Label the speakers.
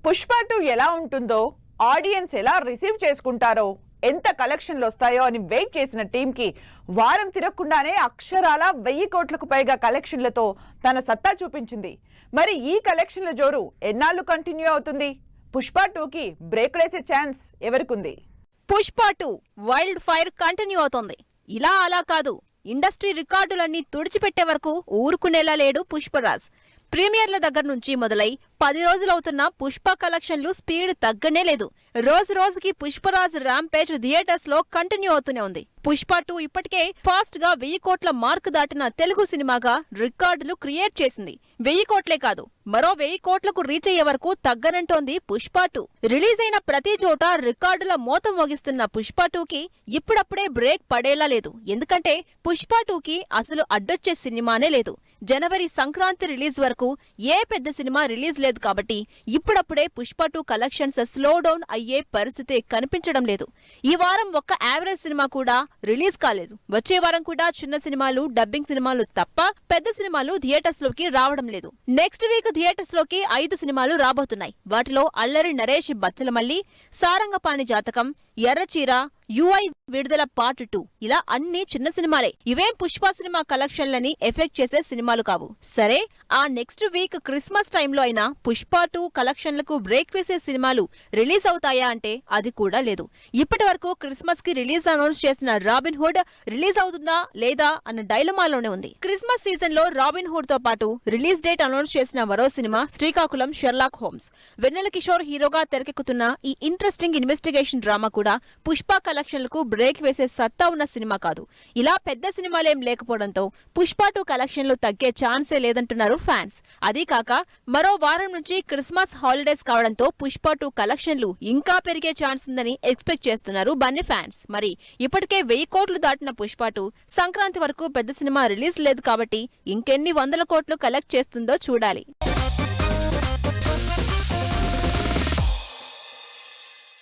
Speaker 1: పుష్ప 2 ఎలా ఉంటుందో, ఆడియన్స్ ఎలా రిసీవ్ చేసుకుంటారో, ఎంత కలెక్షన్లు వస్తాయో అని వెయిట్ చేసిన టీంకి వారం తిరగకుండానే అక్షరాల 1000 కోట్లకు పైగా కలెక్షన్లతో తన సత్తా చూపించింది. మరి ఈ కలెక్షన్ల జోరు ఎన్నాళ్ళు కంటిన్యూ అవుతుంది? పుష్ప 2కి బ్రేక్ వేసే ఛాన్స్ ఎవరికుంది?
Speaker 2: పుష్ప 2 వైల్డ్ ఫైర్ కంటిన్యూ అవుతోంది. ఇలా అలా కాదు, ఇండస్ట్రీ రికార్డులన్నీ తుడిచిపెట్టే వరకు ఊరుకునేలా లేడు పుష్పరాజ్. ప్రీమియర్ల దగ్గర నుంచి మొదలై 10 రోజులవుతున్న పుష్ప కలెక్షన్లు స్పీడ్ తగ్గనే లేదు. రోజు రోజుకి పుష్పరాజ్ ర్యాంపేజ్ థియేటర్స్ లో కంటిన్యూ అవుతూనే ఉంది. పుష్ప 2 ఇప్పటికే ఫాస్ట్ గా 1000 కోట్ల మార్క్ దాటిన తెలుగు సినిమాగా రికార్డులు క్రియేట్ చేసింది. 1000 కోట్లే కాదు, మరో 1000 కోట్లకు రీచ్ అయ్యే వరకు తగ్గనంటోంది పుష్ప 2. రిలీజ్ అయిన ప్రతి చోట రికార్డుల మోత మోగిస్తున్న పుష్ప 2కి ఇప్పుడప్పుడే బ్రేక్ పడేలా లేదు. ఎందుకంటే పుష్ప 2కి అసలు అడ్డొచ్చే సినిమానే లేదు. జనవరి సంక్రాంతి రిలీజ్ వరకు ఏ పెద్ద సినిమా రిలీజ్ లేదు కాబట్టి ఇప్పుడప్పుడే పుష్ప 2 కలెక్షన్స్ స్లో డౌన్ అయ్యే పరిస్థితి కనిపించడం లేదు. ఈ వారం ఒక్క యావరేజ్ సినిమా కూడా రిలీజ్ కాలేదు. వచ్చే వారం కూడా చిన్న సినిమాలు, డబ్బింగ్ సినిమాలు తప్ప పెద్ద సినిమాలు థియేటర్స్ లోకి రావడం లేదు. నెక్స్ట్ వీక్ థియేటర్స్ లోకి 5 సినిమాలు రాబోతున్నాయి. వాటిలో అల్లరి నరేష్ బచ్చలమల్లి, సారంగపాణి జాతకం, ఎర్రచీర, యుఐ విడుదల పార్ట్ 2 ఇలా అన్ని చిన్న సినిమాలే. ఇవేం పుష్ప సినిమా కలెక్షన్లని ఎఫెక్ట్ చేసే సినిమాలు కావు. సరే, ఆ నెక్స్ట్ వీక్ క్రిస్మస్ టైంలో అయినా పుష్ప 2 కలెక్షన్లకు బ్రేక్ వేసే సినిమాలు రిలీజ్ అవుతాయా అంటే అది కూడా లేదు. ఇప్పటి వరకు క్రిస్మస్ కి రిలీజ్ అనౌన్స్ చేసిన రాబిన్ హుడ్ రిలీజ్ అవుతుందా లేదా అన్న డైలమాలోనే ఉంది. క్రిస్మస్ సీజన్ లో రాబిన్ హుడ్ తో పాటు రిలీజ్ డేట్ అనౌన్స్ చేసిన మరో సినిమా శ్రీకాకుళం షెర్లాక్ హోమ్స్. వెన్నెల కిషోర్ హీరోగా తెరకెక్కుతున్న ఈ ఇంట్రెస్టింగ్ ఇన్వెస్టిగేషన్ డ్రామా కూడా పుష్ప కలెక్షన్లకు బ్రేక్ వేసే సత్తా ఉన్న సినిమా కాదు. ఇలా పెద్ద సినిమాలేం లేకపోవడంతో పుష్ప 2 కలెక్షన్లు తగ్గే ఛాన్సే లేదంటున్నారు ఫ్యాన్స్. అదీ కాక మరో వారం నుంచి క్రిస్మస్ హాలిడేస్ కావడంతో పుష్ప 2 కలెక్షన్లు ఇంకా పెరిగే ఛాన్స్ ఉందని ఎక్స్పెక్ట్ చేస్తున్నారు బన్నీ ఫ్యాన్స్. మరి ఇప్పటికే 1000 కోట్లు దాటిన పుష్ప 2 సంక్రాంతి వరకు పెద్ద సినిమా రిలీజ్ లేదు కాబట్టి ఇంకెన్ని 100 కోట్లు కలెక్ట్ చేస్తుందో చూడాలి.